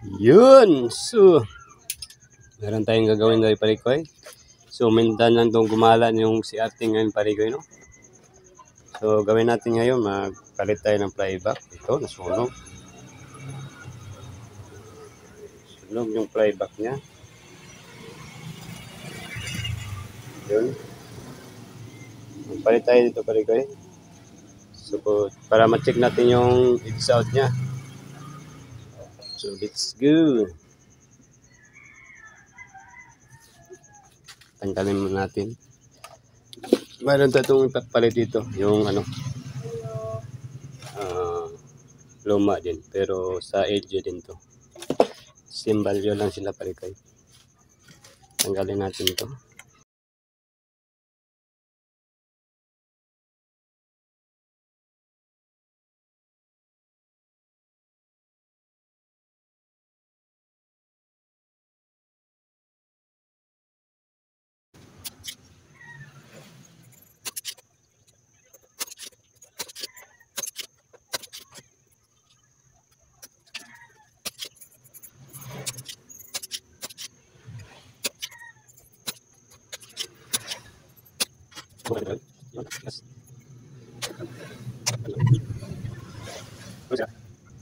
Yun. So, meron tayong gagawin ngayon parikoy. So, mindan lang itong gumala yung si ating ngayon parikoy, no? So, gawin natin ngayon, magpalit tayo ng flyback. Ito, nasunog. Sunog yung flyback niya. Yun. Magpalit tayo dito parikoy. So, para ma-check natin yung exhaust niya. So, let's go. Tanggalin mo natin. Mayroon itong ipapalit dito. Yung luma din. Pero sa LG din to. Simbalyo lang sila parikoy. Tanggalin natin ito.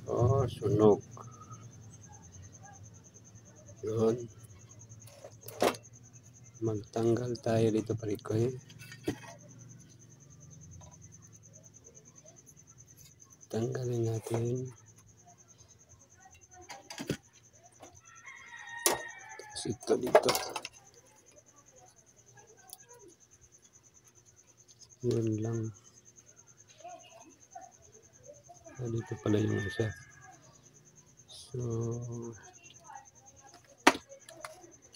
Oh, sunog. Yun. Magtanggal tayo dito parikoy. Tanggalin natin. Tapos ito dito. Yun lang. Dito pala yung isa. So,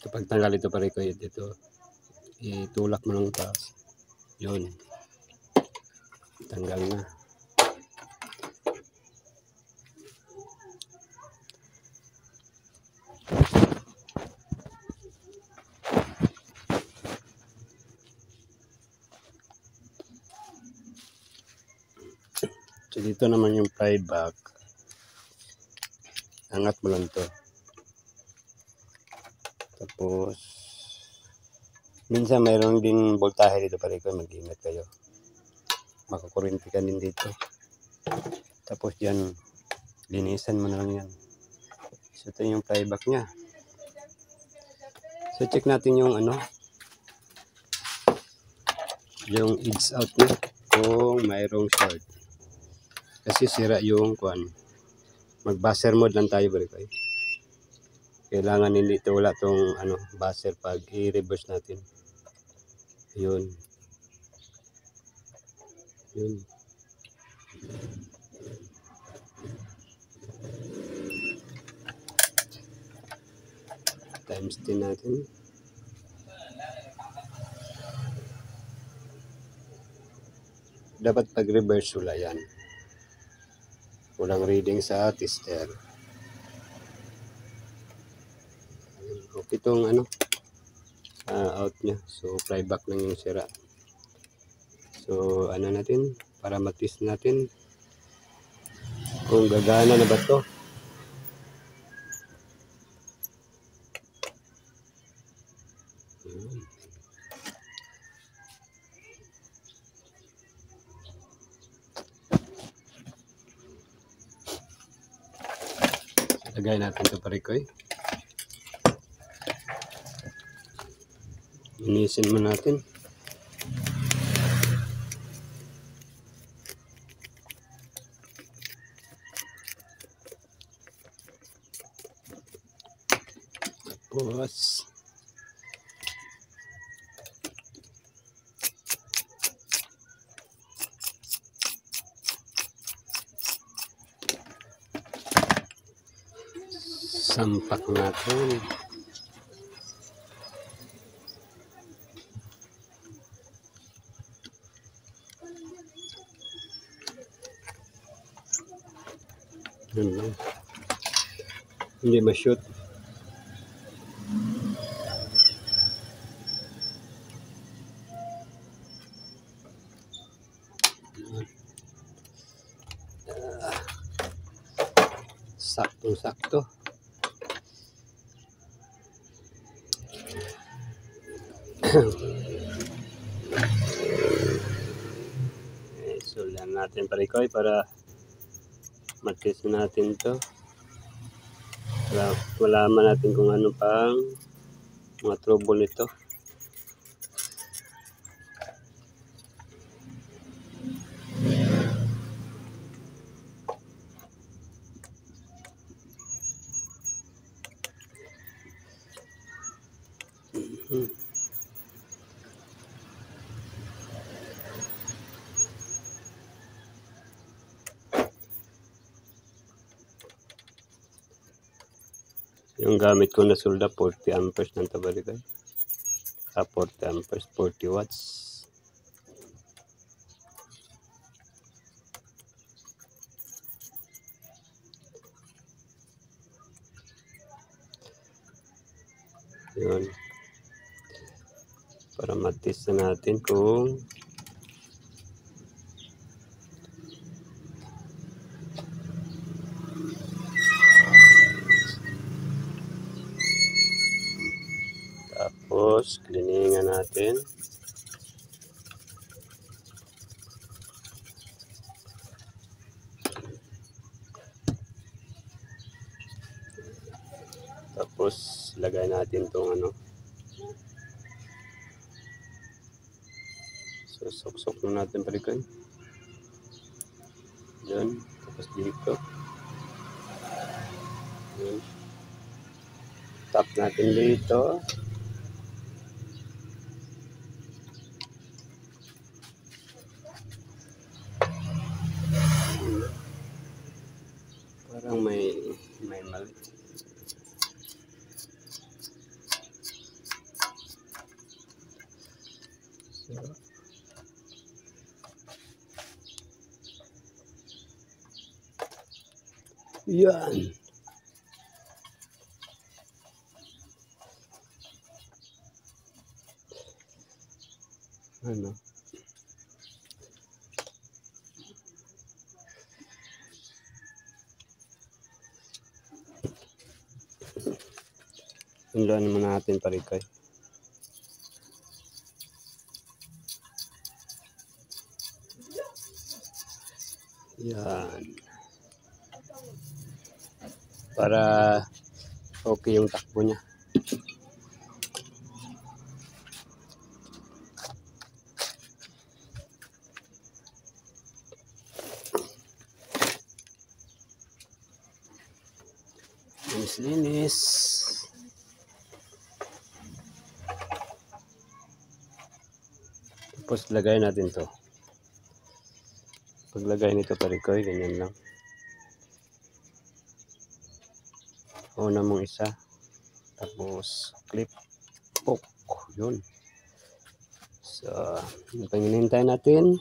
kapag tanggal ito parikoy, dito itulak mo ng taas. Yun. Tanggal na. So, dito naman yung flyback. Angat mo lang to. Tapos, minsan mayroon din voltahe dito parikoy. Mag-ingat kayo. Makakurinti ka din dito. Tapos yan, linisan mo na lang yan. So, ito yung flyback niya. So, check natin yung yung edge out niya kung mayroong short. Kasi sira yung kuan. Mag-buzzer mode lang tayo parikoy. Kailangan hindi ito wala tong buzzer pag i-reverse natin. Yun. Yun. Times 10 natin. Dapat pag-reverse wala yan. Walang reading sa tester. Okay itong out niya. So, flyback lang yung sira. So, natin, para matis natin kung gagana na ba to. Lagay natin ito parikoy. Inisin mo natin. Tapos sampak natin. Yun lang. Hindi ma-shoot. Saktong-sakto. Sulan natin parikoy para matest natin to. Malaman natin kung ano pang mga trouble nito. Yung gamit ko na solda 40 amperes ng tabaligay. 40 amperes, 40 watts. Yun. Para matest na natin kung tapos cleaningan natin. Tapos lagay natin tong ano. So sok-sok na natin balikan. Yan. Tapos dito. Yan. Tap natin dito. Parang may mali. So, yan. Ano? Hinduan muna natin parikoy. Yan. Para okay yung takbo niya. Linis. Tapos lagay natin to. Paglagay nito parikoy, ganyan lang. Una mong isa. Tapos clip. Poke. Yun. So, yung panginintay natin.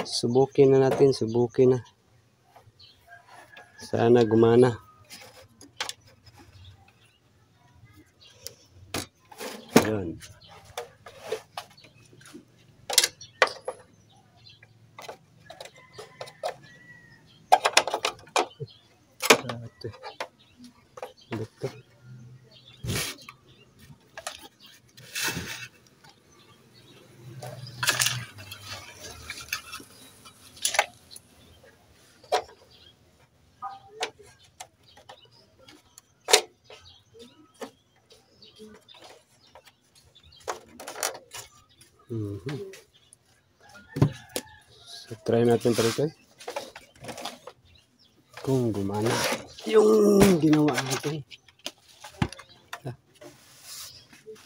Subukin na natin. Subukin na. Sana gumana. Yun. Ito. So, try natin parikoy. Kung gumana yung ginawa natin.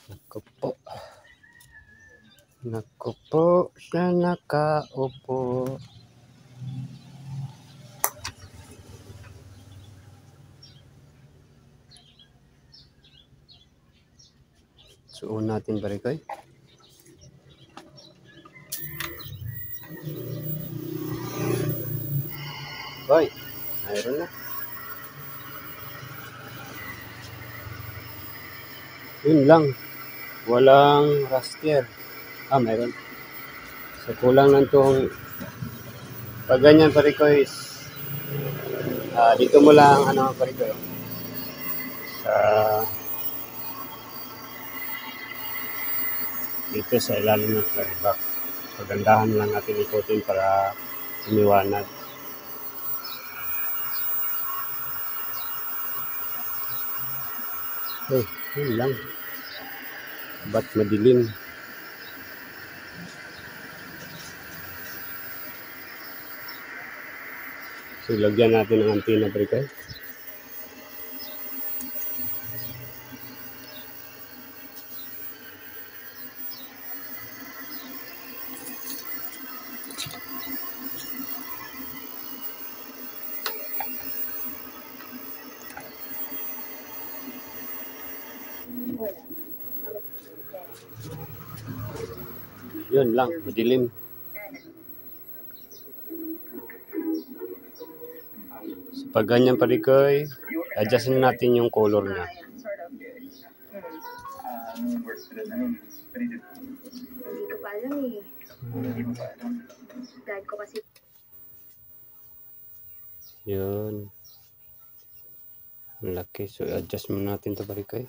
Naku po. Naku po siya nakaupo. Suon natin parikoy. Hoy, mayroon na. Yun lang. Walang raster. Mayroon. So, kulang lang itong pag ganyan parikoy. Dito mo lang parikoy. Sa dito sa ilalim ng flyback. Pagandahan lang natin ikutin para umiwanag. Yun lang. Ba't madilim? So, lagyan natin ng antenna breaker. Yun lang, madilim. So, pag ganyan pa rin kayo, adjustin natin yung color niya. Hindi ko pa alam eh. Dad ko kasi. Yun. Ang laki. So, adjust muna natin ito pa rin kayo.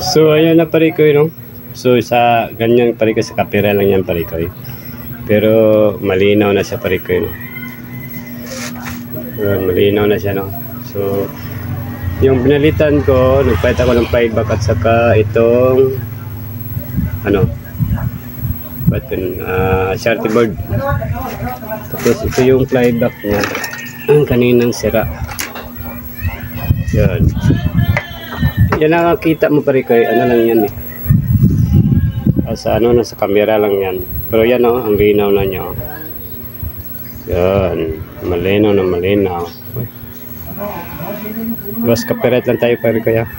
So, ayan na pare ko, no? So, sa ganyan pare ko, sa kapira lang yan pare ko. Pero, malinaw na siya pare ko, no? Malinaw na siya, no? So, yung binalitan ko, nagpahit ako ng flyback at saka itong, ano, ba't yun, sharty board. Tapos, ito yung flyback niya, ang kaninang sira. Yan. Yan nakakita mo pare ko, ano lang yan eh. Sa ano, nasa camera lang yan. Pero yan oh, ang linaw na niya. Oh. Yan, malinaw na malinaw. Bas copyright lang tayo pare ko ya.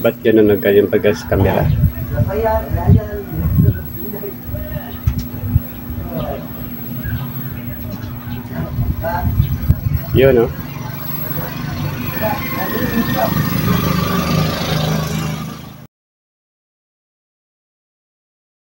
Ba't yan ang nagkayang pag sa camera? Yun oh.